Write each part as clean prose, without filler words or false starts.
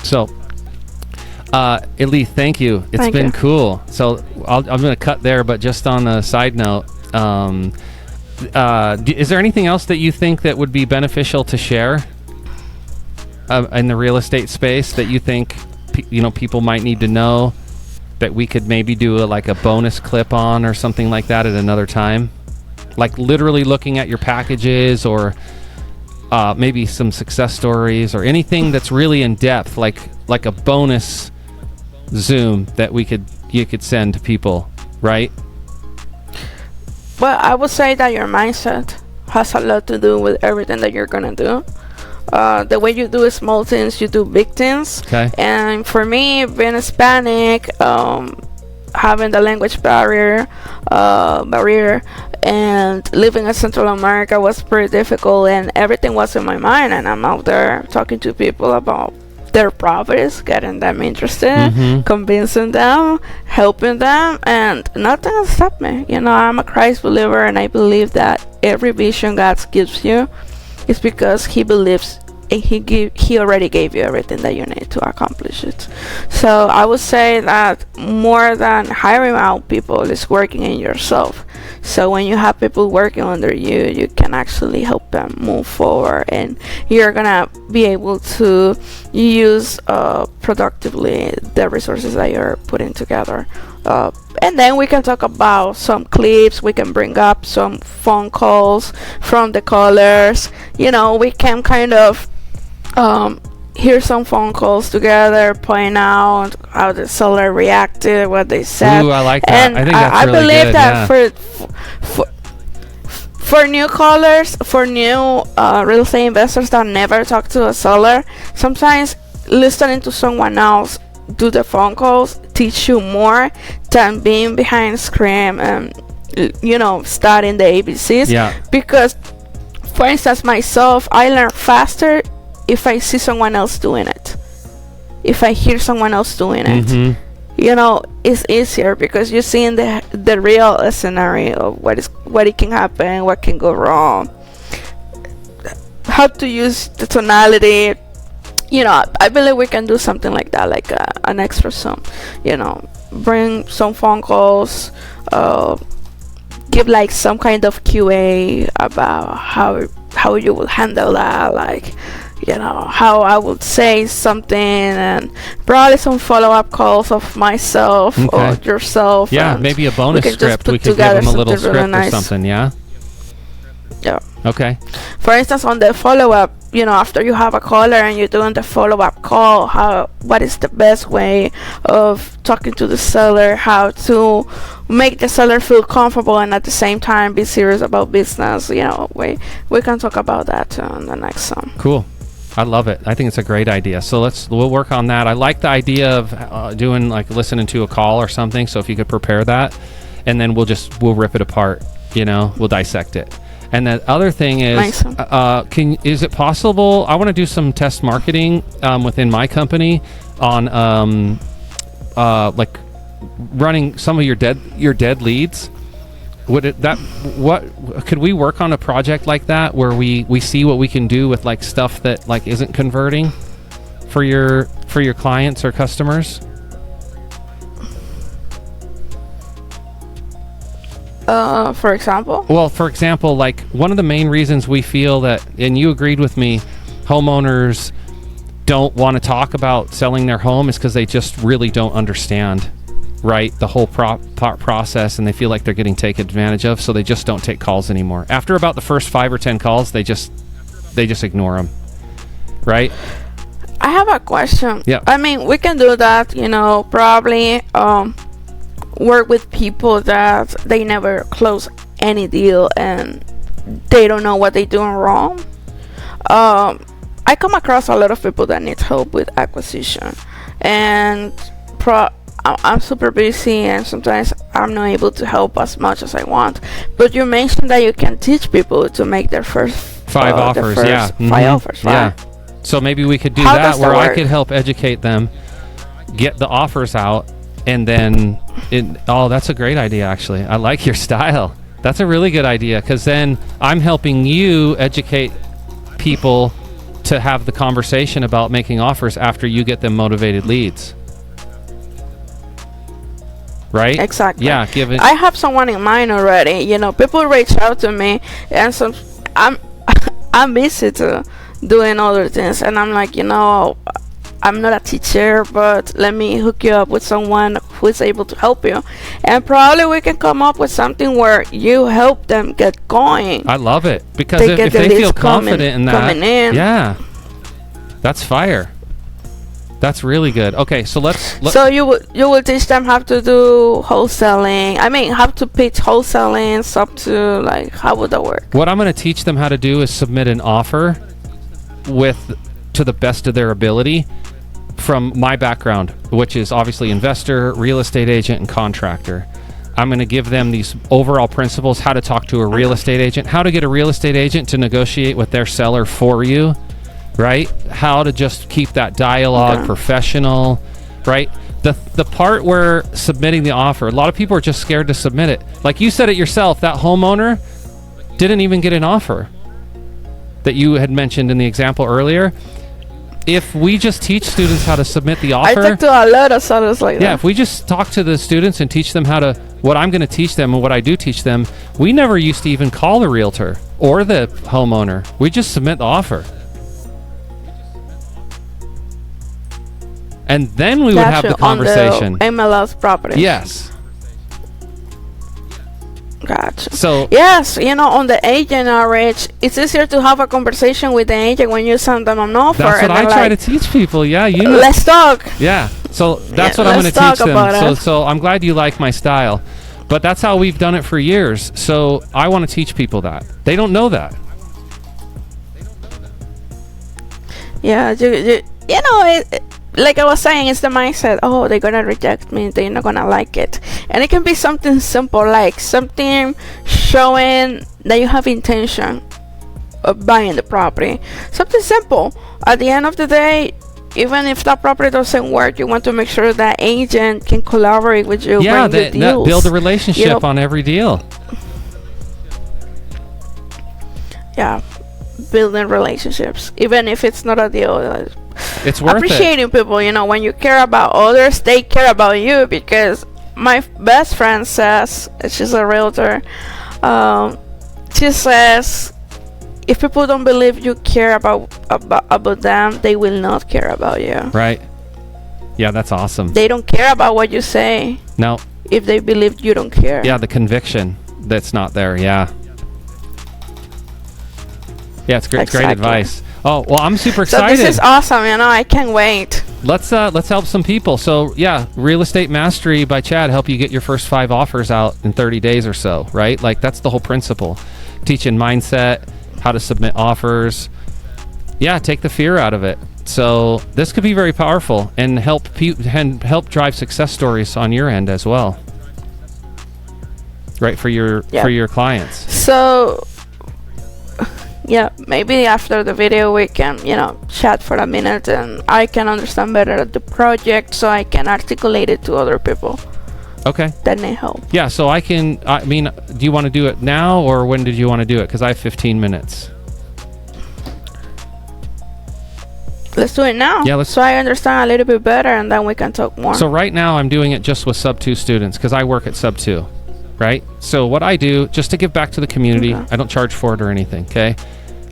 So, Ellie, thank you. It's been cool. So I'm going to cut there, but just on a side note, is there anything else that you think that would be beneficial to share in the real estate space that you think people might need to know that we could maybe do a bonus clip on or something like that at another time? Like literally looking at your packages, or maybe some success stories, or anything that's really in depth, like a bonus Zoom that you could send to people, right? Well, I would say that your mindset has a lot to do with everything that you're gonna do. The way you do small things, you do big things. Okay. And for me, being Hispanic, having the language barrier, and living in Central America was pretty difficult, and everything was in my mind, and I'm out there talking to people about their properties, getting them interested, convincing them, helping them, and nothing has stopped me. I'm a Christ believer, and I believe that every vision God gives you is because He believes and he already gave you everything that you need to accomplish it. So I would say that more than hiring out people is working in yourself. So when you have people working under you, you can actually help them move forward, and you're gonna be able to use productively the resources that you're putting together. And then we can talk about some clips. We can bring up some phone calls from the callers. We can kind of hear some phone calls together, point out how the seller reacted, what they said. Ooh, I like that. And I think that's I really believe good, that for new callers, for new real estate investors that never talk to a seller, sometimes listening to someone else do the phone calls teach you more than being behind the screen and studying the ABCs. Yeah. Because, for instance, myself, I learn faster if I see someone else doing it, if I hear someone else doing it. It's easier because you're seeing the real scenario of what it can happen, what can go wrong, how to use the tonality. I believe we can do something like that, like an extra Zoom. Bring some phone calls, give like some kind of QA about how you will handle that, like how I would say something, and probably some follow-up calls of myself or yourself. Yeah, maybe a bonus script. We could give them a little script really nice. Or something. Yeah. Okay. For instance, on the follow-up, after you have a caller and you're doing the follow-up call, what is the best way of talking to the seller, how to make the seller feel comfortable and at the same time be serious about business. We can talk about that on the next one. Cool. I love it. I think it's a great idea. So we'll work on that. I like the idea of doing listening to a call or something. So if you could prepare that, and then we'll rip it apart. We'll dissect it. And the other thing is, nice. Is it possible? I want to do some test marketing within my company on running some of your dead leads. Could we work on a project like that where we see what we can do with stuff that isn't converting for your clients or customers? For example? Well, for example, one of the main reasons we feel that, and you agreed with me, homeowners don't want to talk about selling their home is because they just really don't understand, right, the whole process, and they feel like they're getting taken advantage of, so they just don't take calls anymore. After about the first 5 or 10 calls, they just ignore them, right? I have a question. Yeah. I mean, we can do that, probably work with people that they never close any deal and they don't know what they're doing wrong. I come across a lot of people that need help with acquisition, and I'm super busy and sometimes I'm not able to help as much as I want. But you mentioned that you can teach people to make their first 5 offers. 5 offers, right? Yeah. So maybe we could do that where I could help educate them, get the offers out, and then that's a great idea, actually. I like your style. That's a really good idea, because then I'm helping you educate people to have the conversation about making offers after you get them motivated leads. Right? Exactly. Yeah, give it. I have someone in mind already. You know, people reach out to me, and so I'm I'm busy to doing other things, and I'm like, you know, I'm not a teacher, but let me hook you up with someone who is able to help you, and probably we can come up with something where you help them get going. I love it, because They if get the they feel leads confident in that, coming in. yeah, that's fire. That's really good. Okay, so let's So you will teach them how to do wholesaling. I mean, how to pitch wholesaling up to, like, how would that work? what I'm going to teach them how to do is submit an offer to the best of their ability from my background, which is obviously investor, real estate agent, and contractor. I'm going to give them these overall principles: how to talk to a real estate agent, how to get a real estate agent to negotiate with their seller for you, right? How to just keep that dialogue professional, right? The part where submitting the offer, a lot of people are just scared to submit it. Like you said it yourself, that homeowner didn't even get an offer that you had mentioned in the example earlier. If we just teach students how to submit the offer, I talk to a lot of sellers like that. yeah, if we just talk to the students and teach them what I'm going to teach them and what I do teach them, we never used to even call the realtor or the homeowner. We just submit the offer. And then we would have the conversation. On the MLS property. Yes. Gotcha. So yes, you know, on the agent outreach, it's easier to have a conversation with the agent when you send them an offer. that's what and I try to teach people. Yeah, let's talk. Yeah. So that's Yeah, what I'm going let's to teach talk them. about So it. I'm glad you like my style. But that's how we've done it for years. So I want to teach people that. They don't know that. Yeah, you know, like I was saying, it's the mindset. Oh, they're gonna reject me. They're not gonna like it. And it can be something simple, like something showing that you have intention of buying the property. Something simple. At the end of the day, even if that property doesn't work, you want to make sure that agent can collaborate with you. Yeah, bring you deals. build a relationship You know, on every deal. yeah, building relationships, even if it's not a deal. It's worth it. Appreciating people, you know, when you care about others, they care about you. Because my best friend says, she's a realtor, she says, if people don't believe you care about them, they will not care about you. Right. Yeah, that's awesome. They don't care about what you say No. if they believe you don't care. Yeah, the conviction that's not there. Yeah. Yeah, it's great. It's great Exactly. advice. Oh, well, I'm super So excited. this is awesome, you know, I can't wait. Let's help some people. So yeah, Real Estate Mastery by Chad help you get your first 5 offers out in 30 days or so, right? Like that's the whole principle. Teaching mindset, how to submit offers. Yeah, take the fear out of it. So this could be very powerful and help drive success stories on your end as well. Right, for your clients. So yeah, maybe after the video we can, you know, chat for a minute and I can understand better the project so I can articulate it to other people Okay. that need help. Yeah, so I mean, do you want to do it now or when did you want to do it? Because I have 15 minutes. Let's do it now. Yeah, so I understand a little bit better and then we can talk more. So right now I'm doing it just with sub 2 students because I work at sub 2, right? So what I do, just to give back to the community, Okay. I don't charge for it or anything, okay?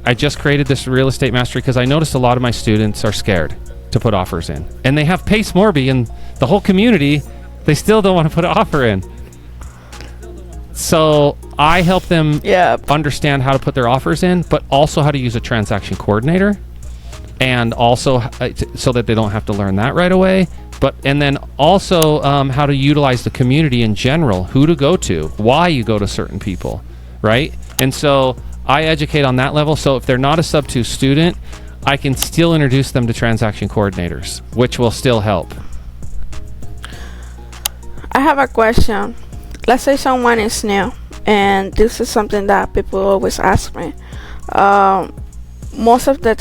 I just created this Real Estate Mastery because I noticed a lot of my students are scared to put offers in. And they have Pace Morby and the whole community, they still don't want to put an offer in. So I help them understand how to put their offers in, but also how to use a transaction coordinator. And also so that they don't have to learn that right away. And then also how to utilize the community in general, who to go to, why you go to certain people, right? And so I educate on that level. So if they're not a sub 2 student, I can still introduce them to transaction coordinators, which will still help. I have a question. Let's say someone is new, and this is something that people always ask me. Most of the,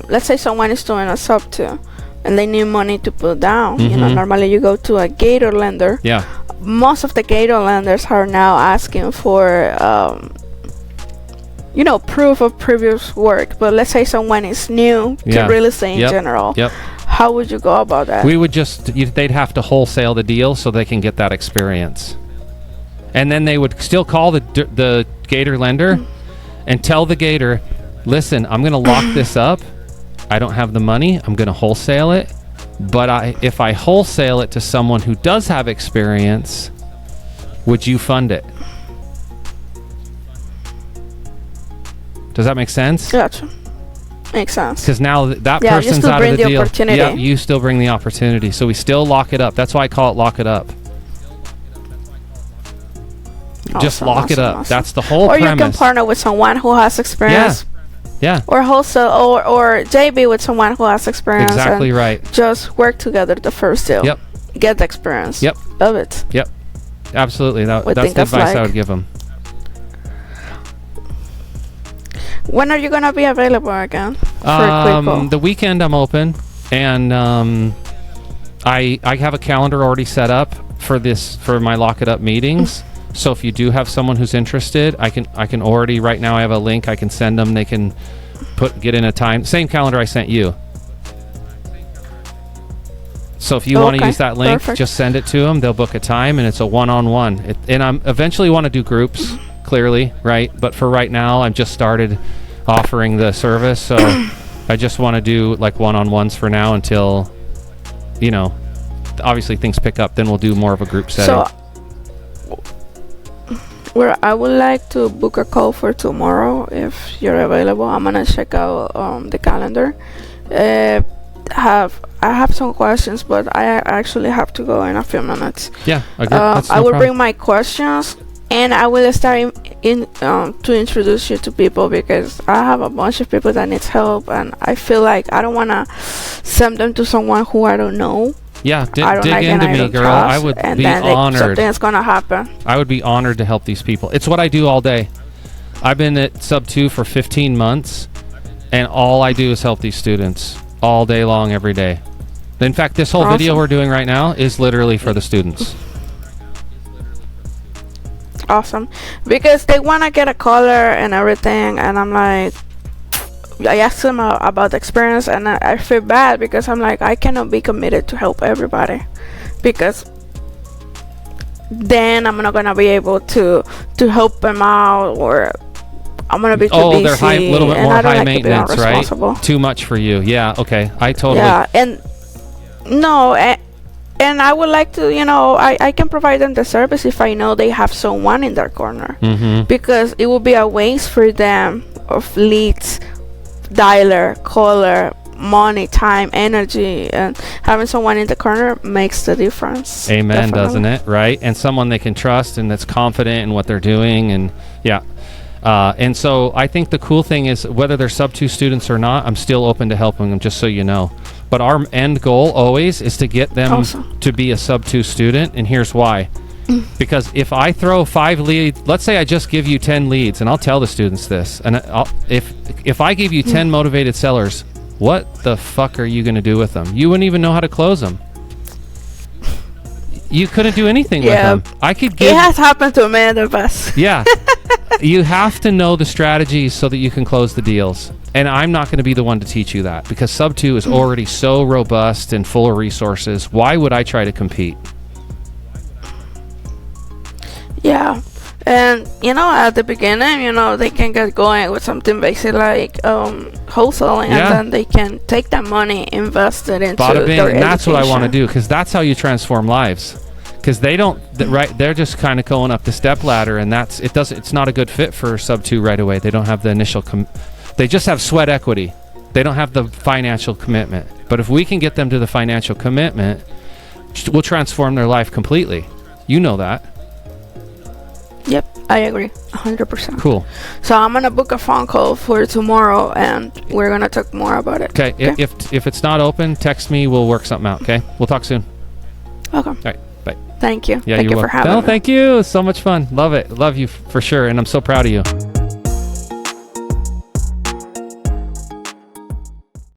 let's say someone is doing a sub 2 and they need money to put down. You know, normally you go to a gator lender. Yeah. Most of the gator lenders are now asking for proof of previous work. But let's say someone is new to Yeah. real estate in Yep. general. Yep. How would you go about that? We would they'd have to wholesale the deal so they can get that experience. And then they would still call the Gator lender and tell the Gator, listen, I'm going to lock this up. I don't have the money. I'm going to wholesale it. But if I wholesale it to someone who does have experience, would you fund it? Does that make sense? Gotcha. Makes sense. Because now that Yeah, you person's still out bring of the the deal. opportunity. Yeah, you still bring the opportunity. So we still lock it up. That's why I call it lock it up. Just lock it up. Awesome. That's the whole Or premise. you can partner with someone who has experience. Yeah. Or wholesale, or JB with someone who has experience. Exactly and right. Just work together the first deal. Yep. Get the experience. Yep. Love it. Yep. Absolutely. That's What the think of advice I like- would give them. When are you gonna be available again for a quick call? The weekend I'm open, and I have a calendar already set up for my Lock It Up meetings. So if you do have someone who's interested, I can already right now I have a link I can send them. They can get in a time. Same calendar I sent you. So if you want to use that link, Perfect. just send it to them. They'll book a time, and it's a one-on-one. And I'm eventually want to do groups, clearly, right? But for right now, I've just started offering the service, so I just want to do like one-on-ones for now until, obviously things pick up. Then we'll do more of a group setting. So, where I would like to book a call for tomorrow if you're available. I'm gonna check out the calendar. I have some questions, but I actually have to go in a few minutes. Yeah, that's I no will problem. bring my questions, and I will start to introduce you to people, because I have a bunch of people that needs help, and I feel like I don't wanna send them to someone who I don't know. Yeah, I don't dig like into and I me, don't girl. trust, I would and be then honored. something's gonna happen. I would be honored to help these people. It's what I do all day. I've been at Sub 2 for 15 months, and all I do is help these students all day long, every day. In fact, this whole video Awesome. we're doing right now is literally for the students. Awesome, because they want to get a color and everything, and I'm like, I asked them about the experience, and I feel bad because I'm like, I cannot be committed to help everybody, because then I'm not gonna be able to help them out, or I'm gonna be too busy. They're a little bit and more I don't high like to be maintenance, right? irresponsible. Too much for you. Yeah, okay. I totally. Yeah, and no, and I would like to, I can provide them the service if I know they have someone in their corner, Mm-hmm. because it will be a waste for them of leads, dialer, caller, money, time, energy, and having someone in the corner makes the difference. Amen, Definitely. doesn't it? Right? And someone they can trust and that's confident in what they're doing. And yeah. And so I think the cool thing is, whether they're Sub 2 students or not, I'm still open to helping them, just so you know. But our end goal always is to get them Awesome. to be a Sub 2 student. And here's why. Because if I throw 5 leads, let's say I just give you 10 leads, and I'll tell the students this, and if I give you 10 motivated sellers, what the fuck are you going to do with them? You wouldn't even know how to close them. You couldn't do anything with them. I could give. It has happened to me in the past. Yeah. You have to know the strategies so that you can close the deals. And I'm not going to be the one to teach you that, because Sub 2 is already so robust and full of resources. Why would I try to compete? Yeah. And at the beginning, they can get going with something basic like wholesaling, Yeah. and then they can take that money, invest it into Bada bing, their and that's what I want to education. do, because that's how you transform lives. Because they don't, they're just kind of going up the step ladder, and it's not a good fit for Sub 2 right away. They don't have the initial, they just have sweat equity. They don't have the financial commitment. But if we can get them to the financial commitment, we'll transform their life completely. You know that. Yep, I agree 100%. Cool. So I'm gonna book a phone call for tomorrow, and we're gonna talk more about it. Okay. If it's not open, text me. We'll work something out. Okay. We'll talk soon. Okay. All right. Bye. Thank you. Yeah, Thank you're you for welcome. having No, me. thank you. So much fun. Love it. Love you for sure. And I'm so proud of you.